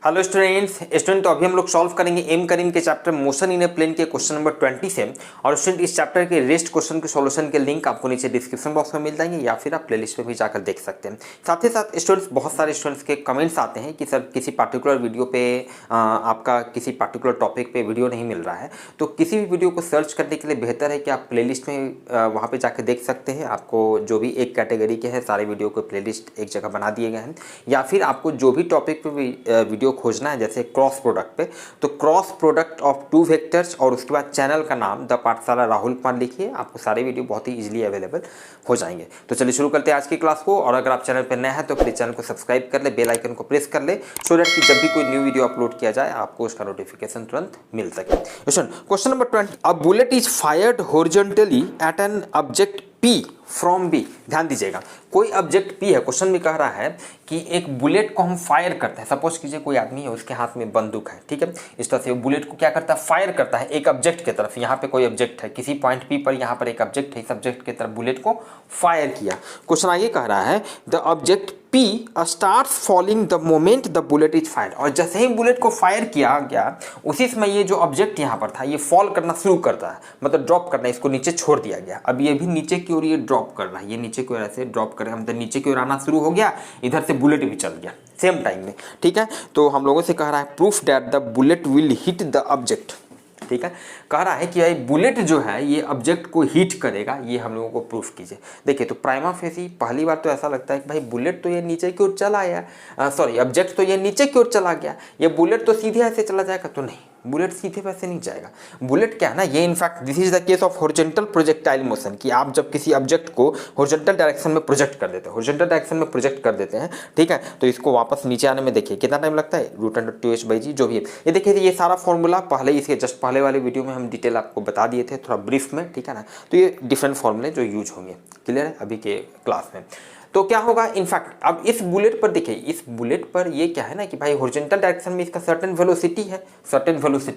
Hello student, तो अभी हम लोग सॉल्व करेंगे एम करीम के chapter motion in a plane के क्वेश्चन नंबर 20 से। और स्टूडेंट इस चैप्टर के रेस्ट क्वेश्चन के सॉल्यूशन के लिंक आपको नीचे डिस्क्रिप्शन बॉक्स में मिल जाएंगे या फिर आप प्लेलिस्ट में भी जाकर देख सकते हैं। साथ ही साथ स्टूडेंट्स, बहुत सारे स्टूडेंट्स के कमेंट्स आते हैं कि सर किसी पार्टिकुलर वीडियो पे आपका किसी पार्टिकुलर टॉपिक पे वीडियो नहीं मिल रहा है, तो किसी भी वीडियो को सर्च करने के लिए बेहतर है कि आप प्लेलिस्ट में वहाँ पे जाकर देख सकते हैं। आपको जो भी एक कैटेगरी के हैं सारे वीडियो को प्लेलिस्ट एक जगह बना दिए गए हैं, या फिर आपको जो भी टॉपिक पे वीडियो खोजना है जैसे क्रॉस प्रोडक्ट पे, तो cross product of two vectors और उसके बाद चैनल का नाम द पाठशाला राहुल कुमार लिखिए, आपको सारे वीडियो बहुत ही इजीली अवेलेबल हो जाएंगे। तो चलिए शुरू करते हैं आज की क्लास को। और अगर आप चैनल पर नए हैं तो प्लीज चैनल को सब्सक्राइब कर ले, बेल आइकन को प्रेस कर ले, सो दैट कि जब भी कोई न्यू वीडियो अपलोड किया जाए आपको उसका नोटिफिकेशन तुरंत मिल सके। Question number 20, a bullet is fired horizontally at an object P from B। ध्यान दीजिएगा, कोई ऑब्जेक्ट P है, क्वेश्चन में कह रहा है कि एक बुलेट को हम फायर करते हैं। सपोज कीजिए कोई आदमी है, उसके हाथ में बंदूक है, ठीक है। इस तरह से वो बुलेट को क्या करता है, फायर करता है एक ऑब्जेक्ट की तरफ। यहाँ पे कोई ऑब्जेक्ट है, किसी पॉइंट P पर यहाँ पर एक ऑब्जेक्ट है, इस ऑब्जेक्ट की तरफ बुलेट को फायर किया। क्वेश्चन आगे कह रहा है the object P starts falling the moment the bullet is fire. और जैसे ही बुलेट को फायर किया गया उसी समय ये जो ऑब्जेक्ट यहाँ पर था ये फॉल करना शुरू करता है, मतलब ड्रॉप करना, इसको नीचे छोड़ दिया गया। अब ये भी नीचे की ओर ये ड्रॉप कर रहा है, ये नीचे की ओर ऐसे ड्रॉप कर रहा है, मतलब नीचे की ओर आना शुरू हो गया, इधर से बुलेट भी चल गया सेम टाइम में, ठीक है। तो हम लोगों से कह रहा है proof that the bullet will hit the object, ठीक है। कह रहा है कि भाई बुलेट जो है ये ऑब्जेक्ट को हिट करेगा, ये हम लोगों को प्रूफ कीजिए। देखिए, तो प्राइमा फेसी पहली बार तो ऐसा लगता है कि भाई बुलेट तो ये नीचे की ओर चला आया, सॉरी ऑब्जेक्ट तो ये नीचे की ओर चला गया, ये बुलेट तो सीधे ऐसे चला जाएगा, तो नहीं, बुलेट सीधे वैसे नहीं जाएगा। बुलेट क्या है ना, ये in fact this is the case of horizontal projectile motion, कि आप जब किसी ऑब्जेक्ट को हॉरिजॉन्टल डायरेक्शन में प्रोजेक्ट कर देते हैं, हॉरिजॉन्टल डायरेक्शन में प्रोजेक्ट कर देते हैं, ठीक है, तो इसको वापस नीचे आने में देखिए कितना टाइम लगता है, √2h/g जो भी है। ये देखिए, ये सारा फॉर्मूला पहले इसके जस्ट पहले वाले वीडियो में हम डिटेल आपको बता दिए थे थोड़ा ब्रीफ में, ठीक है ना। तो ये डिफरेंट फॉर्मूले जो यूज होंगे, क्लियर है अभी के क्लास में। तो क्या होगा इनफैक्ट, अब इस बुलेट पर देखिए, इस बुलेट पर ये क्या है ना कि भाई हॉरिजॉन्टल डायरेक्शन में इसका सर्टेन वेलोसिटी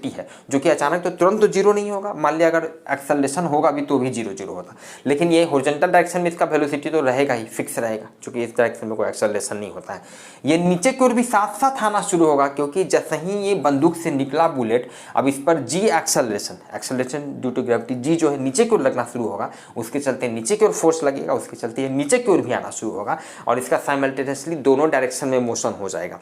है, जो कि अचानक तो तुरंत तो जीरो नहीं होगा। मान लिया अगर एक्सेलरेशन होगा भी तो भी जीरो होता, लेकिन ये हॉरिजॉन्टल डायरेक्शन में इसका वेलोसिटी तो रहेगा ही, फिक्स रहेगा, क्योंकि इस डायरेक्शन में कोई एक्सेलरेशन नहीं होता है। ये नीचे की ओर भी साथ साथ आना शुरू होगा, क्योंकि जैसे ही ये बंदूक से निकला बुलेट, अब इस पर जी acceleration due to gravity G जो है नीचे की ओर लगना शुरू होगा, उसके चलते नीचे की ओर फोर्स लगेगा, उसके चलते ये नीचे की ओर भी आना शुरू होगा, और इसका साइमल्टेनियसली दोनों डायरेक्शन में मोशन हो जाएगा।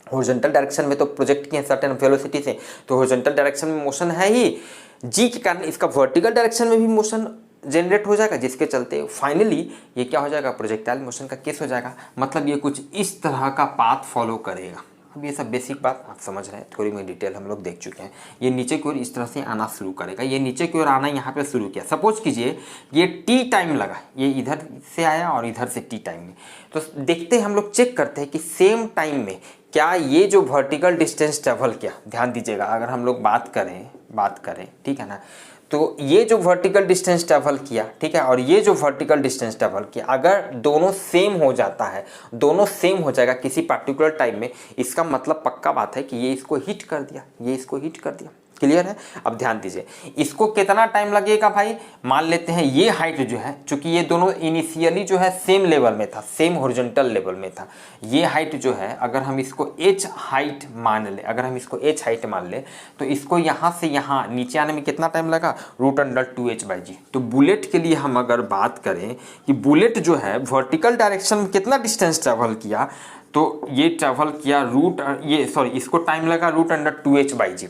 हॉरिजॉन्टल डायरेक्शन में तो प्रोजेक्ट किए सर्टेन वेलोसिटी से, तो हॉरिजॉन्टल डायरेक्शन में मोशन है ही, जी के कारण इसका वर्टिकल डायरेक्शन में भी मोशन जनरेट हो जाएगा, जिसके चलते फाइनली ये क्या हो जाएगा, प्रोजेक्टाइल मोशन का केस हो जाएगा। मतलब ये कुछ इस तरह का पाथ फॉलो करेगा। अब ये सब बेसिक बात आप समझ रहे हैं, थोड़ी में डिटेल हम लोग देख चुके हैं। ये नीचे की ओर इस तरह से आना शुरू करेगा, ये नीचे की ओर आना यहाँ पे शुरू किया। सपोज कीजिए ये टी टाइम लगा, ये इधर से आया और इधर से टी टाइम में, तो देखते हैं हम लोग चेक करते हैं कि सेम टाइम में क्या ये जो वर्टिकल डिस्टेंस ट्रेवल किया। ध्यान दीजिएगा, अगर हम लोग बात करें, ठीक है ना, तो ये जो वर्टिकल डिस्टेंस ट्रेवल किया, ठीक है, और ये जो वर्टिकल डिस्टेंस ट्रेवल किया, अगर दोनों सेम हो जाता है, दोनों सेम हो जाएगा किसी पर्टिकुलर टाइम में, इसका मतलब पक्का बात है कि ये इसको हिट कर दिया, ये इसको हिट कर दिया। क्लियर है। अब ध्यान दीजिए, इसको कितना टाइम लगेगा भाई, मान लेते हैं ये हाइट जो है, चूंकि ये दोनों इनिशियली जो है सेम लेवल में था, सेम हॉरिजॉन्टल लेवल में था, ये हाइट जो है अगर हम इसको h हाइट मान ले, तो इसको यहाँ से यहाँ नीचे आने में कितना टाइम लगा, √2h/g। तो बुलेट के लिए हम अगर बात करें कि बुलेट जो है वर्टिकल डायरेक्शन में कितना डिस्टेंस ट्रेवल किया, तो ये ट्रेवल किया इसको टाइम लगा √2h/g,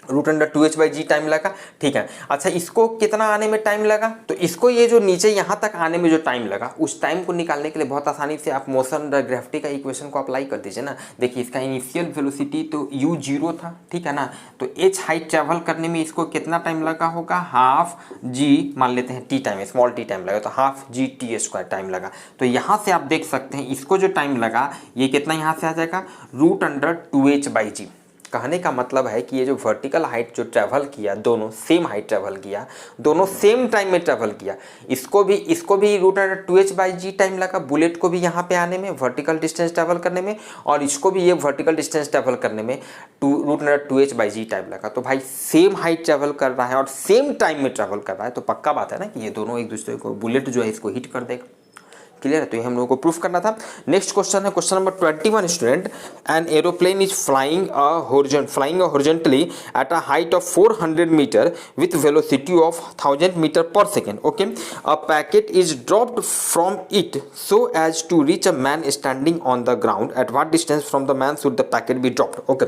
√2h/g टाइम लगा, ठीक है। अच्छा, इसको कितना आने में टाइम लगा, तो इसको ये जो नीचे यहाँ तक आने में जो टाइम लगा, उस टाइम को निकालने के लिए बहुत आसानी से आप मोशन अंडर ग्रेविटी का इक्वेशन को अप्लाई कर दीजिए ना। देखिए, इसका इनिशियल वेलोसिटी तो u0 था, ठीक है ना, तो h हाइट ट्रेवल करने में इसको कितना टाइम लगा होगा, हाफ जी, मान लेते हैं T time, small T time लगा, तो हाफ g(t²) टाइम लगा। तो यहाँ से आप देख सकते हैं इसको जो टाइम लगा ये कितना यहाँ से आ जाएगा, √2h/g। कहने का मतलब है कि ये जो वर्टिकल हाइट जो ट्रैवल किया, दोनों सेम हाइट ट्रैवल किया, दोनों सेम टाइम में ट्रैवल किया, इसको भी √2h/g टाइम लगा, बुलेट को भी यहाँ पे आने में, वर्टिकल डिस्टेंस ट्रैवल करने में, और इसको भी ये वर्टिकल डिस्टेंस ट्रैवल करने में √2h/g टाइम लगा। तो भाई सेम हाइट ट्रैवल कर रहा है और सेम टाइम में ट्रैवल कर रहा है, तो पक्का बात है ना कि ये दोनों एक दूसरे को, बुलेट जो है इसको हिट कर देगा। क्लियर है, तो ये हम लोगों को प्रूफ करना था। नेक्स्ट क्वेश्चन है question number 21 student, an aeroplane is flying horizontally at a height of 400 metre with velocity of 1000 metre पर second. Okay, a packet is dropped from it so as to reach a man standing on the ground, at what distance from the man should the packet be dropped. Okay,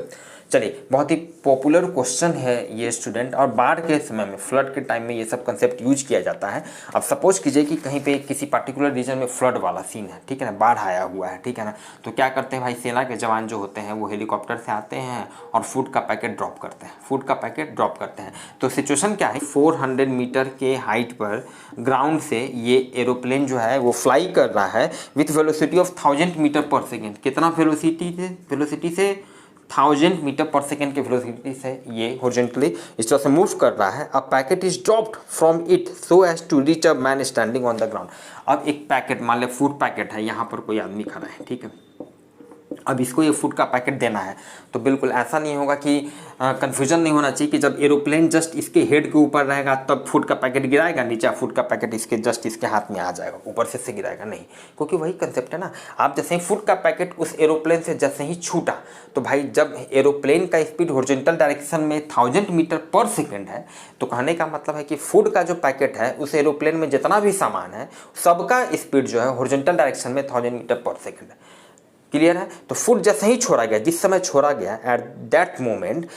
चलिए, बहुत ही popular question है ये student, और बाढ़ के समय में, flood के टाइम में ये सब कंसेप्ट यूज किया जाता है। अब सपोज कीजिए कि कहीं पे किसी पर्टिकुलर रीजन में फ्लड वाला सीन है, ठीक है ना, बाढ़ आया हुआ है, ठीक है ना, तो क्या करते हैं भाई, सेना के जवान जो होते हैं वो हेलीकॉप्टर से आते हैं और फूड का पैकेट ड्रॉप करते हैं, फूड का पैकेट ड्रॉप करते हैं। तो सिचुएशन क्या है, 400 मीटर के हाइट पर ग्राउंड से ये एरोप्लेन जो है वो फ्लाई कर रहा है विथ वेलोसिटी ऑफ 1000 मीटर पर सेकेंड। कितना वेलोसिटी से 1000 मीटर पर सेकेंड के वेलोसिटी से ये हॉरिजॉन्टली इस तरह से मूव कर रहा है। A packet is dropped from it so as to reach a man standing on the ground. अब एक पैकेट, मान लिया फूड पैकेट है, यहाँ पर कोई आदमी खड़ा है, ठीक है, अब इसको ये फूड का पैकेट देना है, तो बिल्कुल ऐसा नहीं होगा कि कन्फ्यूजन नहीं होना चाहिए कि जब एरोप्लेन जस्ट इसके हेड के ऊपर रहेगा तब फूड का पैकेट गिराएगा नीचे, फूड का पैकेट इसके जस्ट इसके हाथ में आ जाएगा, ऊपर से गिराएगा नहीं, क्योंकि वही कंसेप्ट है ना। आप जैसे ही फूड का पैकेट उस एरोप्लेन से जैसे ही छूटा, तो भाई जब एरोप्लेन का स्पीड हॉरिजॉन्टल डायरेक्शन में 1000 मीटर पर सेकेंड है, तो कहने का मतलब है कि फूड का जो पैकेट है उस एरोप्लेन में जितना भी सामान है सबका स्पीड जो है हॉरिजॉन्टल डायरेक्शन में 1000 मीटर पर सेकेंड है। क्लियर है, तो फुट जैसे ही छोड़ा गया, जिस समय छोड़ा गया, एट दैट मोमेंट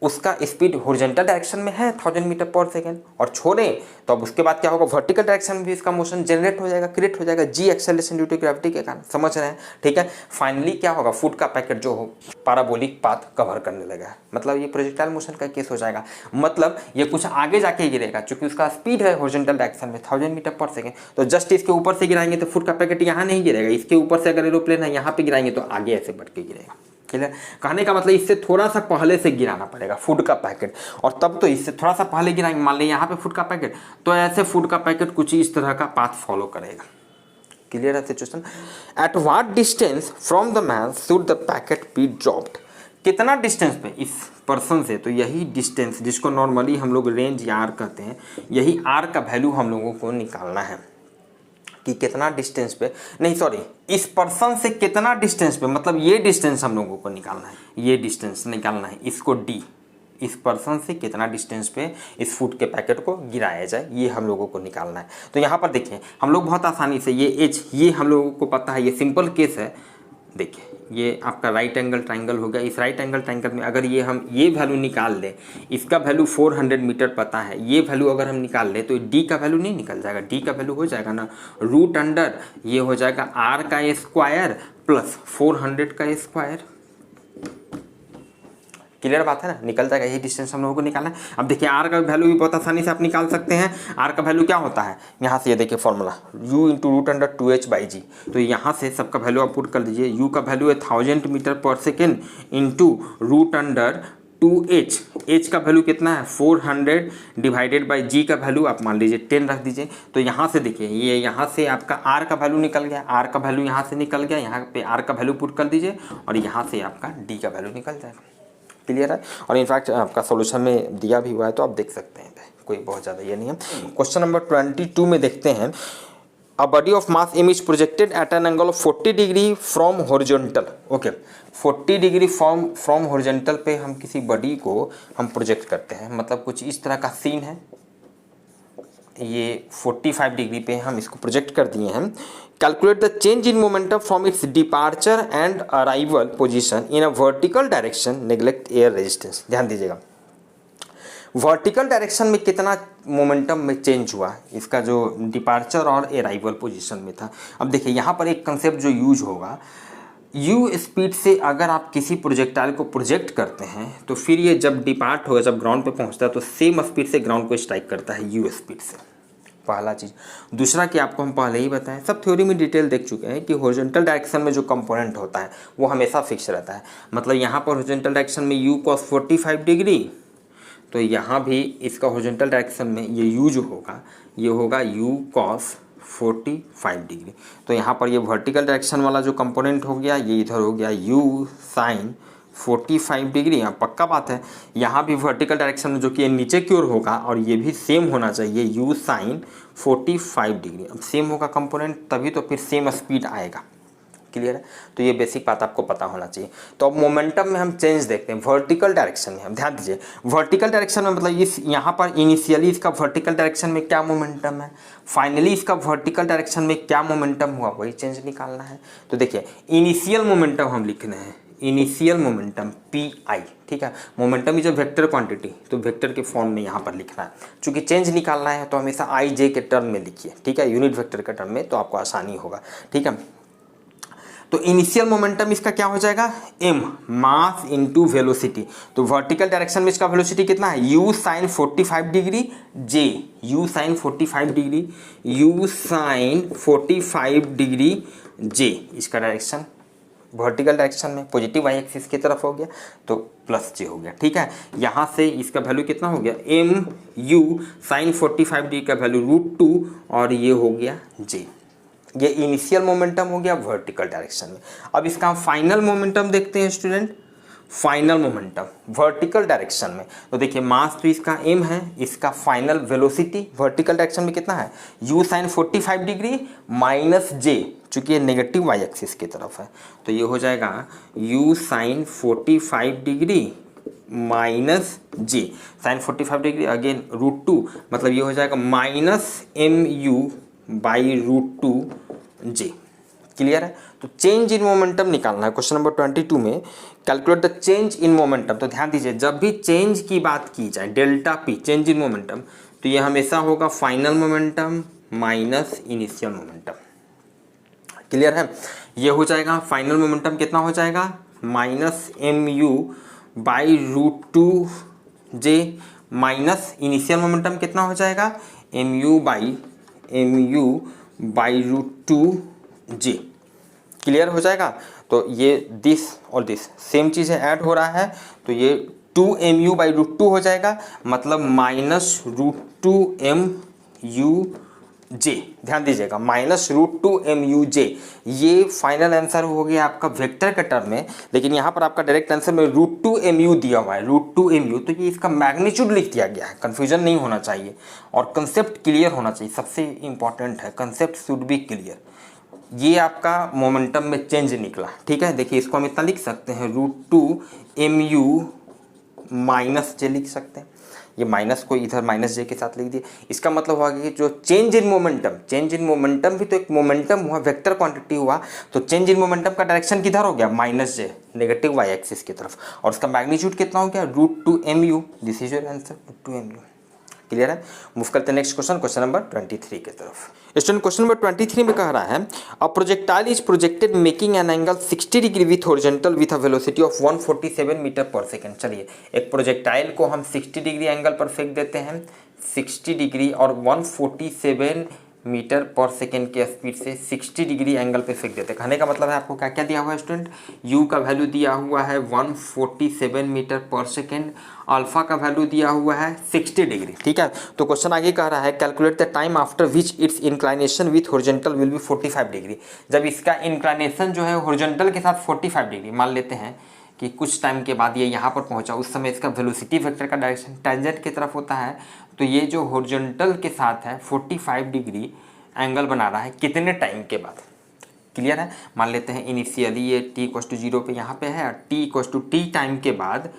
उसका स्पीड हॉरिजॉन्टल डायरेक्शन में है 1000 मीटर पर सेकेंड, और छोड़े तो अब उसके बाद क्या होगा, वर्टिकल डायरेक्शन में भी इसका मोशन जनरेट हो जाएगा, क्रिएट हो जाएगा, जी एक्सेलरेशन ड्यू टू ग्रेविटी के कारण, समझ रहे हैं, ठीक है। फाइनली क्या होगा, फुट का पैकेट जो हो पैराबोलिक पाथ कवर करने लगा, मतलब ये प्रोजेक्टाइल मोशन का केस हो जाएगा, मतलब ये कुछ आगे जाके गिरेगा, क्योंकि उसका स्पीड है हॉरिजॉन्टल डायरेक्शन में 1000 मीटर पर सेकेंड, तो जस्ट इसके ऊपर से गिराएंगे तो फुट का पैकेट यहाँ नहीं गिरेगा, इसके ऊपर से अगर एरोप्लेन है यहाँ पे गिराएंगे तो आगे ऐसे बढ़ के गिरेगा। क्लियर, कहने का मतलब इससे थोड़ा सा पहले से गिराना पड़ेगा फूड का पैकेट, और तब तो इससे थोड़ा सा पहले गिराएंगे, मान लें यहाँ पे फूड का पैकेट, तो ऐसे फूड का पैकेट कुछ इस तरह का पाथ फॉलो करेगा। क्लियर है situation. Eight what distance from the man should the packet be dropped, कितना डिस्टेंस पे इस पर्सन से, तो यही डिस्टेंस जिसको नॉर्मली हम लोग रेंज या आर कहते हैं, यही आर का वैल्यू हम लोगों को निकालना है कि कितना डिस्टेंस पे, नहीं सॉरी, इस पर्सन से कितना डिस्टेंस पे, मतलब ये डिस्टेंस हम लोगों को निकालना है, ये डिस्टेंस निकालना है, इसको डी, इस पर्सन से कितना डिस्टेंस पे इस फूड के पैकेट को गिराया जाए, ये हम लोगों को निकालना है। तो यहाँ पर देखिए हम लोग बहुत आसानी से ये एच, ये हम लोगों को पता है, ये सिंपल केस है। देखिए ये आपका राइट एंगल ट्राइंगल हो गया, इस राइट एंगल ट्राइंगल में अगर ये हम ये वैल्यू निकाल लें, इसका वैल्यू 400 मीटर पता है, ये वैल्यू अगर हम निकाल लें तो डी का वैल्यू नहीं निकल जाएगा, डी का वैल्यू हो जाएगा ना रूट अंडर, ये हो जाएगा आर का स्क्वायर प्लस 400 का स्क्वायर। क्लियर बात है ना, निकल जाएगा, यही डिस्टेंस हम लोगों को निकालना है। अब देखिए आर का वैल्यू भी बहुत आसानी से आप निकाल सकते हैं। आर का वैल्यू क्या होता है, यहाँ से ये देखिए formula u into root under 2h/g, तो यहाँ से सबका वैल्यू आप पुट कर दीजिए। u का वैल्यू है 1000 मीटर पर second into root under 2h, h का वैल्यू कितना है 400 डिवाइडेड बाई g का वैल्यू आप मान लीजिए 10 रख दीजिए। तो यहाँ से देखिए ये यहाँ से आपका r का वैल्यू निकल गया, r का वैल्यू यहाँ से निकल गया, यहाँ पे r का वैल्यू पुट कर दीजिए और यहाँ से आपका d का वैल्यू निकल जाएगा। क्लियर है, और इनफैक्ट आपका सॉल्यूशन में दिया भी हुआ है तो आप देख सकते हैं, कोई बहुत ज़्यादा ये नहीं है। क्वेश्चन नंबर 22 में देखते हैं, a body of mass image projected at an angle of 40 degree from horizontal. Okay, 40 degree from horizontal पे हम किसी बॉडी को हम प्रोजेक्ट करते हैं, मतलब कुछ इस तरह का सीन है, ये 45 डिग्री पे हम इसको प्रोजेक्ट कर दिए हैं। Calculate the change in momentum from its departure and arrival position in a vertical direction, neglect air resistance. ध्यान दीजिएगा, वर्टिकल डायरेक्शन में कितना मोमेंटम में चेंज हुआ, इसका जो डिपार्चर और अराइवल पोजीशन में था। अब देखिए यहाँ पर एक कंसेप्ट जो यूज होगा, यू स्पीड से अगर आप किसी प्रोजेक्टाइल को प्रोजेक्ट करते हैं तो फिर ये जब डिपार्ट होगा, जब ग्राउंड पे पहुंचता है तो सेम स्पीड से ग्राउंड को स्ट्राइक करता है यू स्पीड से, पहला चीज़। दूसरा कि आपको हम पहले ही बताएं, सब थ्योरी में डिटेल देख चुके हैं कि हॉरिजॉन्टल डायरेक्शन में जो कंपोनेंट होता है वो हमेशा फिक्स रहता है। मतलब यहाँ पर हॉरिजॉन्टल डायरेक्शन में u cos 45 डिग्री, तो यहाँ भी इसका हॉरिजॉन्टल डायरेक्शन में ये u जो होगा ये होगा u cos 45 डिग्री। तो यहाँ पर ये वर्टिकल डायरेक्शन वाला जो कंपोनेंट हो गया ये इधर हो गया u sin 45 डिग्री, हाँ पक्का बात है। यहाँ भी वर्टिकल डायरेक्शन में जो कि ये नीचे की ओर होगा और ये भी सेम होना चाहिए, u साइन 45 डिग्री। अब सेम होगा कंपोनेंट तभी तो फिर सेम स्पीड आएगा। क्लियर है? तो ये बेसिक बात आपको पता होना चाहिए। तो अब मोमेंटम में हम चेंज देखते हैं वर्टिकल डायरेक्शन में। हम ध्यान दीजिए, वर्टिकल डायरेक्शन में मतलब इस यहाँ पर इनिशियली इसका वर्टिकल डायरेक्शन में क्या मोमेंटम है, फाइनली इसका वर्टिकल डायरेक्शन में क्या मोमेंटम हुआ, वही चेंज निकालना है। तो देखिए इनिशियल मोमेंटम हम लिख रहे हैं, इनिशियल मोमेंटम पी आई, ठीक है। Momentum is a vector quantity, तो वेक्टर के फॉर्म में यहाँ पर लिखना है। चूंकि चेंज निकालना है तो हमेशा आई जे के टर्म में लिखिए, ठीक है, यूनिट वेक्टर के टर्म में, तो आपको आसानी होगा, ठीक है। तो इनिशियल मोमेंटम इसका क्या हो जाएगा, m मास इनटू वेलोसिटी। तो वर्टिकल डायरेक्शन में इसका वेलोसिटी कितना है, u sine 45 degree j, u sine 45 degree, u sine 45 degree j, इसका डायरेक्शन वर्टिकल डायरेक्शन में पॉजिटिव वाई एक्सिस की तरफ हो गया तो प्लस j हो गया, ठीक है। यहाँ से इसका वैल्यू कितना हो गया, m u साइन 45 डिग्री का वैल्यू √2 और ये हो गया j। ये इनिशियल मोमेंटम हो गया वर्टिकल डायरेक्शन में। अब इसका फाइनल मोमेंटम देखते हैं student, final momentum vertical direction में। तो देखिए मास तो इसका m है, इसका फाइनल वेलोसिटी वर्टिकल डायरेक्शन में कितना है, u sine 45 degree minus j, चूंकि ये नेगेटिव वाई एक्सिस की तरफ है तो ये हो जाएगा u sine 45 degree minus j, sine 45 degree again √2, मतलब ये हो जाएगा minus mu by √2 j। Clear है? तो चेंज इन मोमेंटम निकालना है क्वेश्चन नंबर 22 में, calculate the change in momentum. तो ध्यान दीजिए जब भी चेंज की बात की जाए delta p, change in momentum, तो ये हमेशा होगा final momentum minus initial momentum. Clear है? ये हो जाएगा फाइनल मोमेंटम कितना हो जाएगा, minus mu by √2 j minus initial momentum कितना हो जाएगा, mu बाई √2 j। क्लियर हो जाएगा? तो ये दिस और दिस सेम चीज़ है, ऐड हो रहा है तो ये 2mu बाई √2 हो जाएगा, मतलब माइनस √2mu j। ध्यान दीजिएगा माइनस √2mu j, ये फाइनल आंसर हो गया आपका वेक्टर के टर्म में, लेकिन यहाँ पर आपका डायरेक्ट आंसर में √2mu दिया हुआ है, √2mu, तो ये इसका मैग्नीट्यूड लिख दिया गया है। कंफ्यूजन नहीं होना चाहिए और कंसेप्ट क्लियर होना चाहिए, सबसे इंपॉर्टेंट है कंसेप्ट शुड बी क्लियर। ये आपका मोमेंटम में चेंज निकला, ठीक है। देखिए इसको हम इतना लिख सकते हैं, √2mu माइनस j लिख सकते हैं, ये माइनस को इधर माइनस j के साथ लिख दिए। इसका मतलब हुआ कि जो change in momentum, change in momentum भी तो एक मोमेंटम हुआ, वेक्टर क्वांटिटी हुआ, तो चेंज इन मोमेंटम का डायरेक्शन किधर हो गया, minus j, negative Y axis की तरफ, और उसका मैग्नीट्यूड कितना हो गया, √2mu। This is your answer, √2mu। Clear है? मूव करते हैं नेक्स्ट क्वेश्चन, क्वेश्चन नंबर 23 की तरफ। स्टूडेंट क्वेश्चन नंबर 23 में कह रहा है a projectile is projected making an angle 60 degree with horizontal with a velocity of 147 metre पर सेकंड। चलिए एक प्रोजेक्टाइल को हम 60 डिग्री एंगल पर फेंक देते हैं, 60 डिग्री और 147 मीटर पर सेकेंड के स्पीड से 60 डिग्री एंगल पे फेंक देते हैं। कहने का मतलब है आपको क्या क्या दिया हुआ है स्टूडेंट, u का वैल्यू दिया हुआ है 147 मीटर पर सेकेंड, अल्फा का वैल्यू दिया हुआ है 60 डिग्री, ठीक है। तो क्वेश्चन आगे कह रहा है calculate the time after which it's inclination with horizontal will be 45 degree. जब इसका इंक्लाइनेशन जो है हॉरिजॉन्टल के साथ 45 डिग्री, मान लेते हैं कि कुछ टाइम के बाद ये यहाँ पर पहुँचा, उस समय इसका वेलोसिटी वेक्टर का डायरेक्शन टेंजेंट की तरफ होता है, तो ये जो हॉरिजॉन्टल के साथ है 45 डिग्री एंगल बना रहा है कितने टाइम के बाद। क्लियर है? मान लेते हैं इनिशियली ये t=0 पे यहाँ पे है और t=t टाइम के बाद,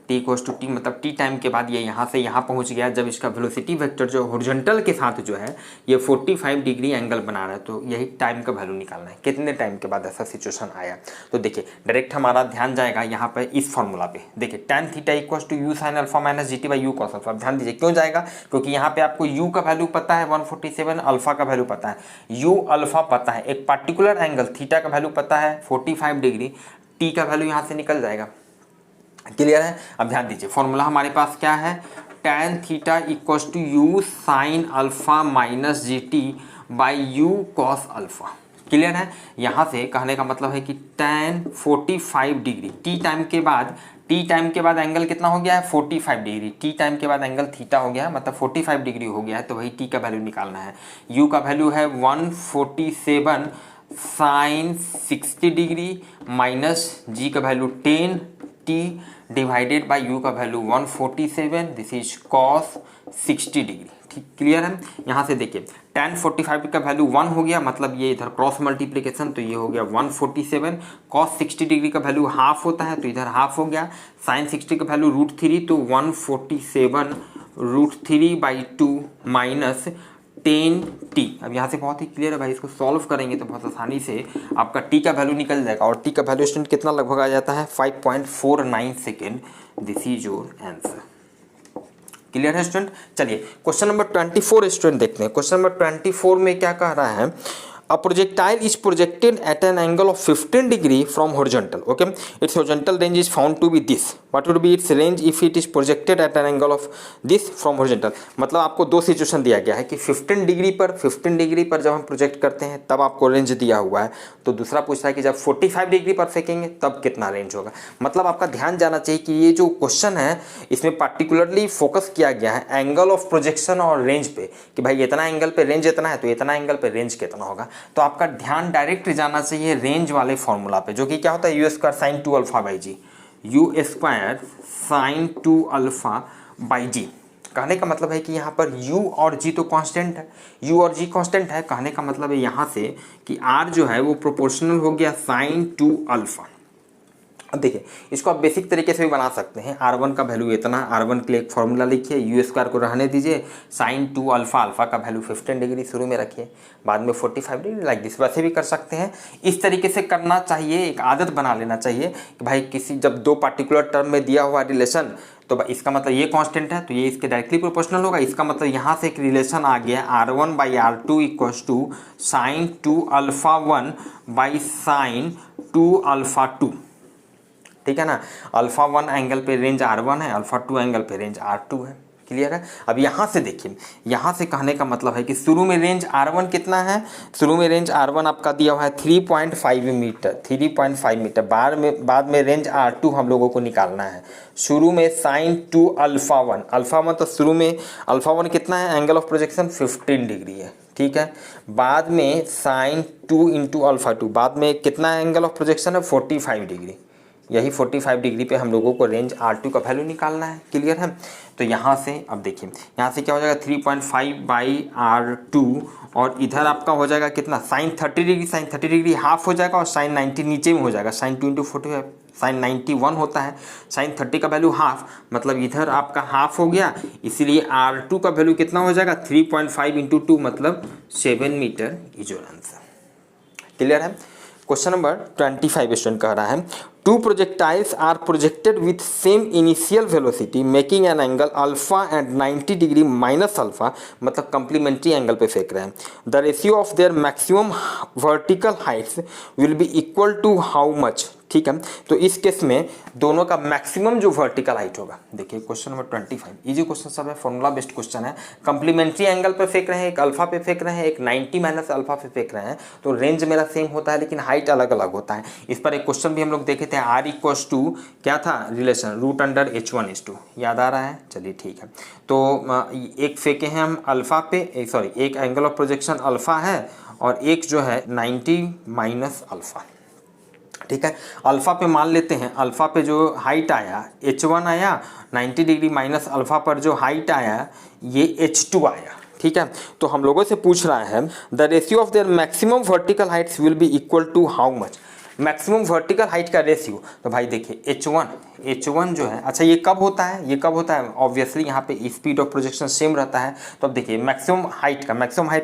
t=t मतलब t टाइम के बाद ये यहाँ से यहाँ पहुँच गया, जब इसका वेलोसिटी वेक्टर जो हॉरिजॉन्टल के साथ जो है ये 45 डिग्री एंगल बना रहा है, तो यही टाइम का वैल्यू निकालना है, कितने टाइम के बाद ऐसा सिचुएशन आया। तो देखिए डायरेक्ट हमारा ध्यान जाएगा यहाँ पर इस फॉर्मूला पे। देखिए tan theta = u sin alpha minus gt/u cos alpha. ध्यान दीजिए क्यों जाएगा, क्योंकि यहाँ पे आपको u का वैल्यू पता है 147, अल्फा का वैल्यू पता है, u अल्फा पता है, एक पार्टिकुलर एंगल थीटा का वैल्यू पता है 45 डिग्री, t का वैल्यू यहाँ से निकल जाएगा। क्लियर है? अब ध्यान दीजिए फॉर्मूला हमारे पास क्या है, tan theta = u sin alpha minus gt/u cos alpha. Clear है? यहाँ से कहने का मतलब है कि tan 45 डिग्री t टाइम के बाद एंगल कितना हो गया है 45 डिग्री, t टाइम के बाद एंगल थीटा हो गया है, मतलब 45 डिग्री हो गया है, तो वही t का वैल्यू निकालना है। u का वैल्यू है 147 sin 60 डिग्री माइनस g का value 10 t divided by u का value 147, this is cos 60 degree. ठीक, क्लियर है। यहाँ से देखिए tan 45 का वैल्यू 1 हो गया, मतलब ये इधर क्रॉस मल्टीप्लिकेशन, तो ये हो गया 147। cos 60 डिग्री का वैल्यू हाफ होता है, तो इधर हाफ हो गया। sin 60 का वैल्यू √3, तो 147 √3/2 माइनस 10t। अब यहाँ से बहुत ही क्लियर है भाई, इसको सॉल्व करेंगे तो बहुत आसानी से आपका t का वैल्यू निकल जाएगा, और t का वैल्यू स्टूडेंट कितना लगभग आ जाता है 5.49 second. This is your answer. Clear है स्टूडेंट। चलिए क्वेश्चन नंबर 24 स्टूडेंट देखते हैं। क्वेश्चन नंबर 24 में क्या कह रहा है, A projectile is projected at an angle of 15 degree from horizontal. Okay, its horizontal range is found to be this. What would be its range if it is projected at an angle of this from horizontal? मतलब आपको दो situation दिया गया है कि 15 degree पर जब हम प्रोजेक्ट करते हैं तब आपको रेंज दिया हुआ है, तो दूसरा पूछता है कि जब 45 डिग्री पर फेंकेंगे तब कितना रेंज होगा। मतलब आपका ध्यान जाना चाहिए कि ये जो क्वेश्चन है इसमें पार्टिकुलरली फोकस किया गया है एंगल ऑफ प्रोजेक्शन और रेंज पे, कि भाई इतना एंगल पे रेंज इतना है तो इतना एंगल पे रेंज कितना होगा। तो आपका ध्यान डायरेक्ट जाना चाहिए रेंज वाले फॉर्मूला पे, जो कि क्या होता है u² sin 2 alpha by g, u² sin 2 alpha by g. कहने का मतलब है कि यहाँ पर u और g तो कांस्टेंट है, u और g कांस्टेंट है। कहने का मतलब है यहाँ से कि r जो है वो प्रोपोर्शनल हो गया sin 2 अल्फा। अब देखिए इसको आप बेसिक तरीके से भी बना सकते हैं। R1 का वैल्यू इतना, R1 के लिए एक फॉर्मूला लिखिए, u² को रहने दीजिए, sin 2 अल्फा, अल्फा का वैल्यू 15 डिग्री शुरू में रखिए, बाद में 45 डिग्री, लाइक दिस। वैसे भी कर सकते हैं, इस तरीके से करना चाहिए, एक आदत बना लेना चाहिए कि भाई किसी जब दो पार्टिकुलर टर्म में दिया हुआ रिलेशन, तो इसका मतलब ये कांस्टेंट है तो ये इसके डायरेक्टली प्रोपोर्शनल होगा। इसका मतलब यहाँ से एक रिलेशन आ गया R1/R2 equals to sin 2 alpha 1 by sin 2 alpha 2। ठीक है ना, अल्फा 1 एंगल पे रेंज R1 है, अल्फा 2 एंगल पे रेंज R2 है। क्लियर है। अब यहाँ से देखिए, यहाँ से कहने का मतलब है कि शुरू में रेंज R1 कितना है, शुरू में रेंज R1 आपका दिया हुआ है 3.5 मीटर, 3.5 मीटर। बाद में रेंज R2 हम लोगों को निकालना है। शुरू में sin 2 अल्फा 1, अल्फा 1 तो शुरू में अल्फा 1 कितना है, एंगल ऑफ प्रोजेक्शन 15 डिग्री है। ठीक है, बाद में sin 2 इंटू अल्फा 2, बाद में कितना एंगल ऑफ प्रोजेक्शन है 45 डिग्री। यही 45 डिग्री पे हम लोगों को रेंज R2 का वैल्यू निकालना है। क्लियर है। तो यहाँ से अब देखिए, यहाँ से क्या हो जाएगा 3.5/R2, और इधर आपका हो जाएगा कितना sin 30 degree, sin 30 degree half हो जाएगा, और sin 90 नीचे में हो जाएगा, sin 2 इंटू 45 sin 91 होता है, sin 30 का वैल्यू हाफ, मतलब इधर आपका हाफ हो गया, इसीलिए R2 का वैल्यू कितना हो जाएगा 3.5 इंटू 2 मतलब 7 metre is your answer. Clear है। क्वेश्चन नंबर 25 स्टूडेंट कह रहा है, two projectiles are projected with same initial velocity making an angle alpha and 90 degree minus alpha, मतलब कंप्लीमेंट्री एंगल पे फेंक रहे हैं। The ratio of their maximum vertical heights will be equal to how much. ठीक है, तो इस case में दोनों का मैक्सिमम जो वर्टिकल हाइट होगा, देखिए क्वेश्चन नंबर 25 इजी क्वेश्चन सब है, फॉर्मूला बेस्ड क्वेश्चन है। कंप्लीमेंट्री एंगल पे फेंक रहे हैं, एक अल्फा पे फेंक रहे हैं, एक 90 माइनस अल्फा पे फेंक रहे हैं, तो रेंज मेरा सेम होता है लेकिन हाइट अलग अलग होता है। इस पर एक क्वेश्चन भी हम लोग देखे थे, R इक्वल्स टू क्या था रिलेशन, √H1/2, याद आ रहा है। चलिए ठीक है, तो एक फेंके हैं हम अल्फा पे, सॉरी एक एंगल ऑफ प्रोजेक्शन अल्फा है, और एक जो है 90 माइनस अल्फा। ठीक है, अल्फा पे मान लेते हैं, अल्फा पे जो हाइट आया H1 आया, 90 डिग्री माइनस अल्फा पर जो हाइट आया ये H2 आया। ठीक है, तो हम लोगों से पूछ रहा है the ratio of their maximum vertical heights will be equal to how much, maximum vertical height का रेशियो। तो भाई देखिए H1 जो है, अच्छा ये कब होता है, ये कब होता है, ऑब्वियसली यहाँ पे स्पीड ऑफ प्रोजेक्शन सेम रहता है। तो अब देखिए मैक्सिमम हाइट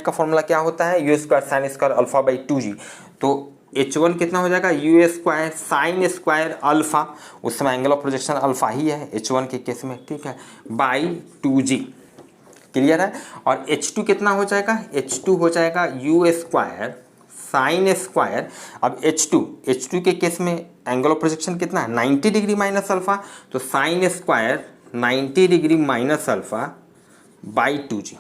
का फॉर्मूला क्या होता है, u² sin² alpha by 2g। तो H1 कितना हो जाएगा u² sin² अल्फा, उस समय एंगल ऑफ प्रोजेक्शन अल्फा ही है H1 के केस में। ठीक है, बाई 2g। क्लियर है। और H2 कितना हो जाएगा, H2 हो जाएगा u² sin²। अब H2 के केस में एंगल ऑफ प्रोजेक्शन कितना है 90 डिग्री माइनस अल्फा, तो sin² 90 degree minus alpha by 2g।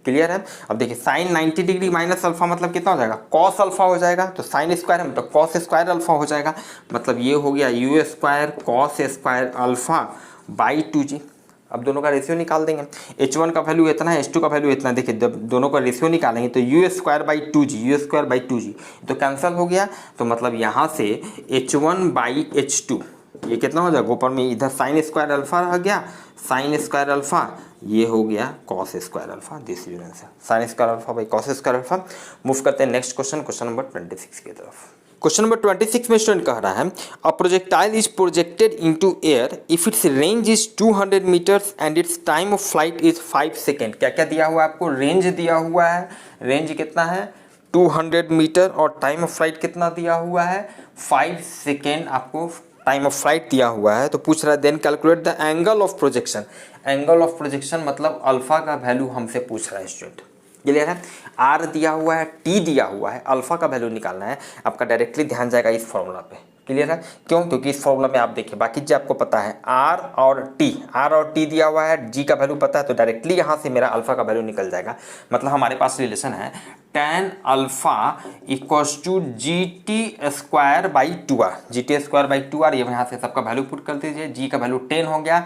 Clear है। अब देखिए sin 90 डिग्री माइनस अल्फा मतलब कितना हो जाएगा, cos अल्फा हो जाएगा, तो sin² है मतलब cos² अल्फा हो जाएगा, मतलब ये हो गया u² cos² alpha by 2g। अब दोनों का रेशियो निकाल देंगे, H1 का वैल्यू इतना है, H2 का वैल्यू इतना। देखिए जब दोनों का रेशियो निकालेंगे तो u² बाई 2g तो कैंसिल हो गया, तो मतलब यहाँ से H1/H2 ये कितना हो जाएगा ऊपर में, इधर साइन स्क्वायर अल्फा रह गया, साइन स्क्वायर अल्फा, ये हो गया cos square alpha, this is answer, sine square alpha by cos square alpha. Move करते हैं नेक्स्ट क्वेश्चन, क्वेश्चन नंबर 26 की तरफ। क्वेश्चन नंबर 26 में स्टूडेंट कह रहा है a projectile is projected into air if its range is 200 metres and its time of flight is 5 second. क्या क्या दिया हुआ है आपको, रेंज दिया हुआ है, रेंज कितना है 200 मीटर और टाइम ऑफ फ्लाइट कितना दिया हुआ है 5 सेकेंड, आपको टाइम ऑफ फ्लाइट दिया हुआ है। तो पूछ रहा है then calculate the angle of projection. Angle of projection मतलब अल्फा का वैल्यू हमसे पूछ रहा है स्टूडेंट, क्लियर है। आर दिया हुआ है, टी दिया हुआ है, अल्फा का वैल्यू निकालना है। आपका डायरेक्टली ध्यान जाएगा इस फॉर्मूला पे, क्लियर है। क्यों, क्योंकि इस फॉर्मूला में आप देखिए बाकी जो आपको पता है आर और टी दिया हुआ है, जी का वैल्यू पता है, तो डायरेक्टली यहाँ से मेरा अल्फा का वैल्यू निकल जाएगा। मतलब हमारे पास रिलेशन है tan alpha equals to G T square by 2r, G T square by 2r। ये यहाँ से सबका वैल्यू पुट कर दीजिए। जी का वैल्यू 10 हो गया,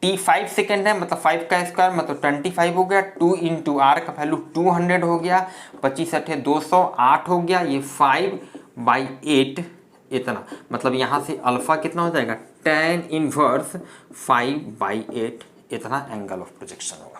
टी 5 सेकेंड है मतलब 5 का स्क्वायर मतलब 25 हो गया, 2 इंटू आर का वैल्यू 200 हो गया, 25 अठे 208 हो गया, ये 5/8 इतना, मतलब यहाँ से अल्फा कितना हो जाएगा tan इनवर्स 5/8 इतना एंगल ऑफ प्रोजेक्शन होगा,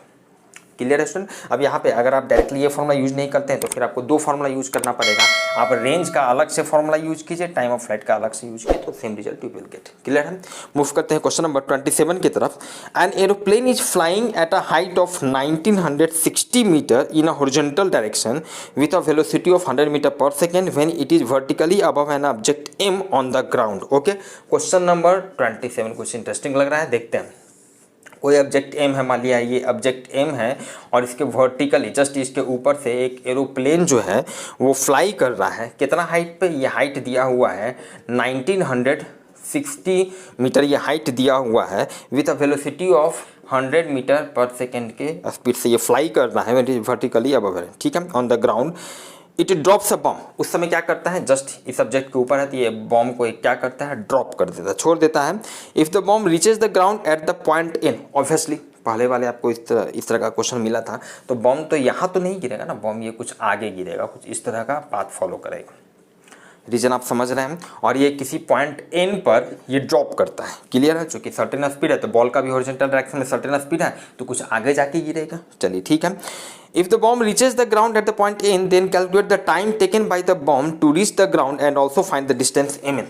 क्लियर है स्टूडेंट। अब यहाँ पे अगर आप डायरेक्टली ये फॉर्मूला यूज नहीं करते हैं तो फिर आपको दो फॉर्मूला यूज करना पड़ेगा। आप रेंज का अलग से फॉर्मूला यूज कीजिए, टाइम ऑफ फ्लाइट का अलग से यूज कीजिए, तो same result you will get, clear है। मूव करते हैं क्वेश्चन नंबर 27 की तरफ। An aeroplane is flying at a height of 1960 metre in a horizontal direction with a velocity of 100 metre पर second when it is vertically above an object M on the ground. Okay, question number 27 कुछ interesting लग रहा है, देखते हैं। कोई object M है, मान लिया ये ऑब्जेक्ट एम है और इसके वर्टिकली जस्ट इसके ऊपर से एक एरोप्लेन जो है वो फ्लाई कर रहा है। कितना हाइट पे, ये हाइट दिया हुआ है 1960 मीटर, ये हाइट दिया हुआ है with a velocity of 100 metre पर सेकेंड के स्पीड से ये फ्लाई कर रहा है वर्टिकली अबव, ठीक है, on the ground. It drops a bomb, उस समय क्या करता है, जस्ट इस सब्जेक्ट के ऊपर है तो ये बॉम्ब को क्या करता है, ड्रॉप कर देता है, छोड़ देता है। If the bomb reaches the ground at the point N, obviously पहले वाले आपको इस तरह का क्वेश्चन मिला था, तो बॉम्ब तो यहाँ तो नहीं गिरेगा ना, बॉम्ब ये कुछ आगे गिरेगा, कुछ इस तरह का पाथ फॉलो करेगा, रीजन आप समझ रहे हैं। और ये किसी पॉइंट एन पर ये ड्रॉप करता है, क्लियर है, चूंकि सर्टेन स्पीड है तो बॉल का भी हॉरिजॉन्टल डायरेक्शन में सर्टेन स्पीड है तो कुछ आगे जाके गिरेगा। चलिए ठीक है। If the bomb reaches the ground at the point N, then calculate the time taken by the bomb to reach the ground and also find the distance mn.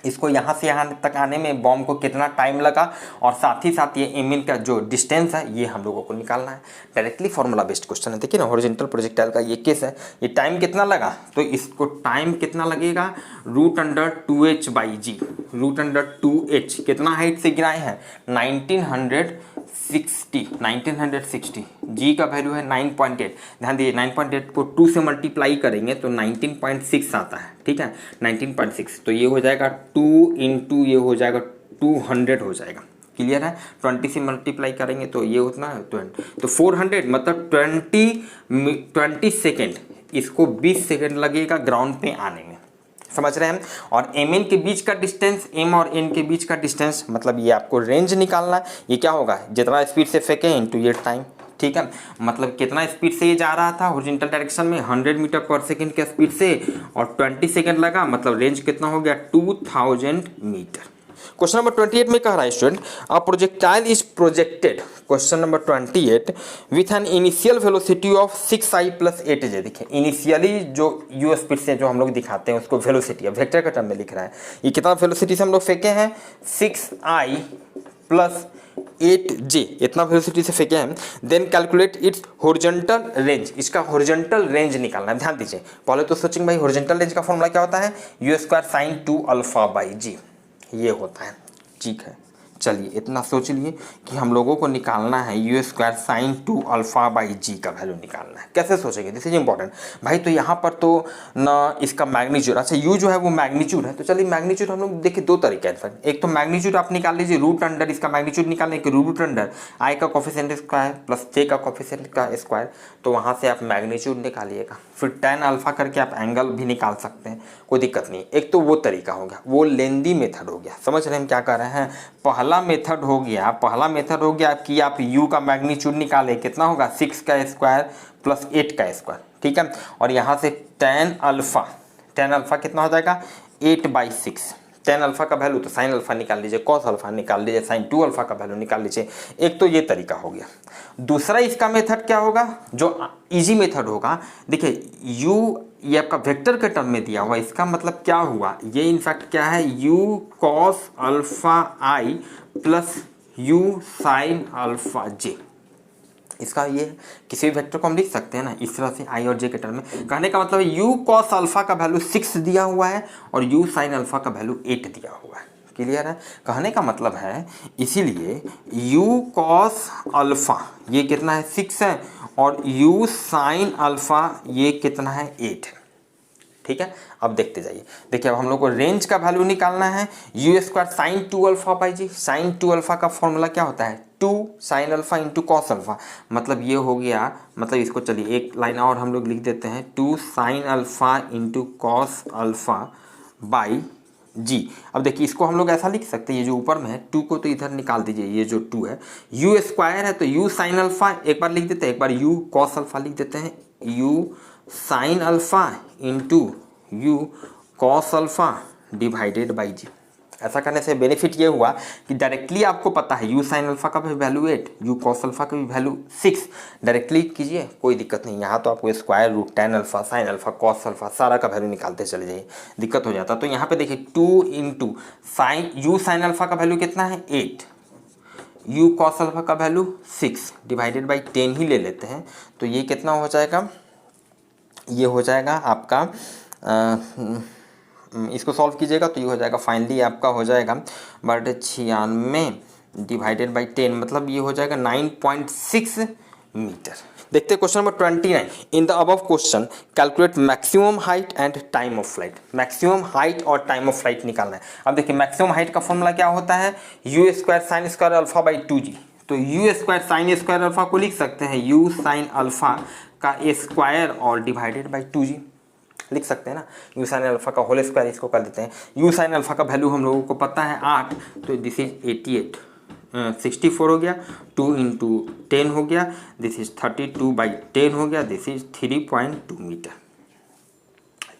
इसको यहाँ से यहाँ तक आने में बॉम्ब को कितना टाइम लगा और साथ ही साथ ये एम का जो डिस्टेंस है ये हम लोगों को निकालना है। डायरेक्टली फॉर्मूला बेस्ड क्वेश्चन है, देखिए ना, हॉरिजॉन्टल प्रोजेक्टाइल का ये केस है। ये टाइम कितना लगा, तो इसको टाइम कितना लगेगा √2h/g, √2h कितना हाइट से गिराए हैं 1960, जी का वैल्यू है 9.8। ध्यान दीजिए 9.8 को 2 से मल्टीप्लाई करेंगे तो 19.6 आता है, ठीक है, 19.6, तो ये हो जाएगा 2 इंटू ये हो जाएगा 200 हो जाएगा, क्लियर है। 20 से मल्टीप्लाई करेंगे तो ये उतना है 20, तो 400 मतलब 20 सेकेंड, इसको 20 सेकेंड लगेगा ग्राउंड पे आने में, समझ रहे हैं। और एम एन के बीच का डिस्टेंस, एम और एन के बीच का डिस्टेंस, मतलब ये आपको रेंज निकालना है। ये क्या होगा, जितना स्पीड से फेंके इनटू ये टाइम, ठीक है, मतलब कितना स्पीड से ये जा रहा था हॉरिजॉन्टल डायरेक्शन में 100 मीटर पर सेकेंड के स्पीड से और 20 सेकेंड लगा, मतलब रेंज कितना हो गया 2000 मीटर। क्वेश्चन नंबर 28 में कह रहा है student a projectile is projected, question number 28, with an initial velocity of 6i + 8j। देखिए इनिशियली जो यू स्पीड से जो हम लोग दिखाते हैं उसको वेलोसिटी है, वेक्टर का टर्म में लिख रहा है। ये कितना वेलोसिटी से हम लोग फेंके हैं 6i + 8j, इतना वेलोसिटी से फेंके हैं। Then calculate its horizontal range, इसका हॉरिजॉन्टल रेंज निकालना है। ध्यान दीजिए, पहले तो सोचेंगे भाई हॉरिजॉन्टल रेंज का फॉर्मूला क्या होता है, u² sin 2α/g, ये होता है, ठीक है। चलिए इतना सोच लिए कि हम लोगों को निकालना है u² sin 2α/g का वैल्यू निकालना है। कैसे सोचेंगे, दिस इज इंपॉर्टेंट भाई। तो यहाँ पर तो ना इसका मैग्नीट्यूड, अच्छा u जो है वो मैग्नीट्यूड है, तो चलिए मैग्नीट्यूड हम लोग देखिए दो तरीके हैं। एक तो मैग्नीट्यूड आप निकाल लीजिए √अंडर, इसका मैग्नीट्यूड निकालने के √अंडर i का कोफिशिएंट स्क्वायर प्लस j का कोफिशिएंट का स्क्वायर, तो वहाँ से आप मैग्नीट्यूड निकालिएगा। फिर tan अल्फा करके आप एंगल भी निकाल सकते हैं, कोई दिक्कत नहीं। एक तो वो तरीका हो गया, वो लेंदी मेथड हो गया, समझ रहे हैं हम क्या कर रहे हैं। पहला मेथड हो गया कि आप u का मैग्नीट्यूड निकाले, कितना होगा 6 का स्क्वायर प्लस 8 का स्क्वायर, ठीक है। और यहाँ से tan अल्फा कितना हो जाएगा 8/6, टेन अल्फा का वैल्यू, तो साइन अल्फा निकाल लीजिए, कॉस अल्फा निकाल लीजिए, साइन 2 अल्फा का वैल्यू निकाल लीजिए। एक तो ये तरीका हो गया। दूसरा इसका मेथड क्या होगा, जो इजी मेथड होगा, देखिए u ये आपका वेक्टर के टर्म में दिया हुआ, इसका मतलब क्या हुआ, ये इनफैक्ट क्या है, u cos alpha i plus u sine alpha j। इसका ये किसी भी वेक्टर को हम लिख सकते हैं ना इस तरह से, i और j के टर्म में। कहने का मतलब है u कॉस अल्फा का वैल्यू 6 दिया हुआ है और u साइन अल्फा का वैल्यू 8 दिया हुआ है। क्लियर है? कहने का मतलब है इसीलिए u कॉस अल्फा ये कितना है 6 है और u साइन अल्फा ये कितना है 8 है। ठीक है, अब देखते जाइए। देखिए अब हम लोग को रेंज का वैल्यू निकालना है, u square sine 2 alpha by g. Sine 2 alpha का फॉर्मूला क्या होता है, 2 sine alpha into cos alpha. मतलब ये हो गया, मतलब इसको चलिए एक लाइन और हम लोग लिख देते हैं, 2 sine alpha into cos alpha by g. अब देखिए इसको हम लोग ऐसा लिख सकते हैं, ये जो ऊपर में है 2 को तो इधर निकाल दीजिए, ये जो 2 है यू स्क्वायर है तो यू साइन अल्फा एक बार लिख देते हैं, एक बार यू कॉस अल्फा लिख देते हैं, u sine alpha into u cos alpha divided by g. ऐसा करने से बेनिफिट ये हुआ कि डायरेक्टली आपको पता है यू साइन अल्फा का भी वैल्यू 8, यू कॉस अल्फा का भी वैल्यू 6, डायरेक्टली कीजिए कोई दिक्कत नहीं। यहाँ तो आपको square root tan alpha sine alpha cos alpha सारा का वैल्यू निकालते चले जाइए, दिक्कत हो जाता। तो यहाँ पे देखिए 2 into sine you sine alpha का वैल्यू कितना है 8, यू कॉस अल्फा का वैल्यू 6 डिवाइडेड बाई 10 ही ले लेते हैं, तो ये कितना हो जाएगा, ये हो जाएगा आपका इसको सॉल्व कीजिएगा तो ये हो जाएगा फाइनली आपका हो जाएगा 96 डिवाइडेड बाई 10, मतलब ये हो जाएगा 9.6 मीटर। देखते हैं question number 29। In the above question calculate maximum height and time of flight. Maximum height और टाइम ऑफ फ्लाइट निकालना है। अब देखिए मैक्सिमम हाइट का फॉर्मूला क्या होता है, u square sine square alpha by 2g। तो you square sine square alpha को लिख सकते हैं यू साइन अल्फा का स्क्वायर और डिवाइडेड बाई 2g लिख सकते हैं ना, यू साइन अल्फा का होल स्क्वायर इसको कर देते हैं। यू साइन अल्फा का वैल्यू हम लोगों को पता है 8, तो दिस इज 88 64 हो गया, 2 इंटू 10 हो गया, दिस इज 32 बाई 10 हो गया, दिस इज 3.2 मीटर।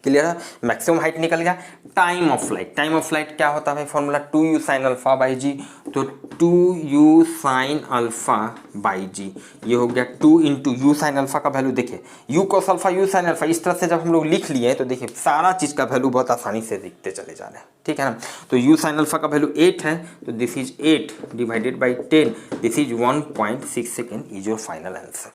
क्लियर है, मैक्सिमम हाइट निकल गया। Time of flight, time of flight क्या होता है formula 2u sine alpha by g, तो 2u साइन अल्फा बाई जी ये हो गया 2 इंटू यू साइन अल्फा का वैल्यू। देखिए you cos alpha u sine alpha इस तरह से जब हम लोग लिख लिए तो देखिए सारा चीज़ का वैल्यू बहुत आसानी से दिखते चले जा रहे हैं। ठीक है ना, तो यू साइन अल्फा का वैल्यू 8 है, तो this is 8 divided by 10, this is 1.6 second is your final answer.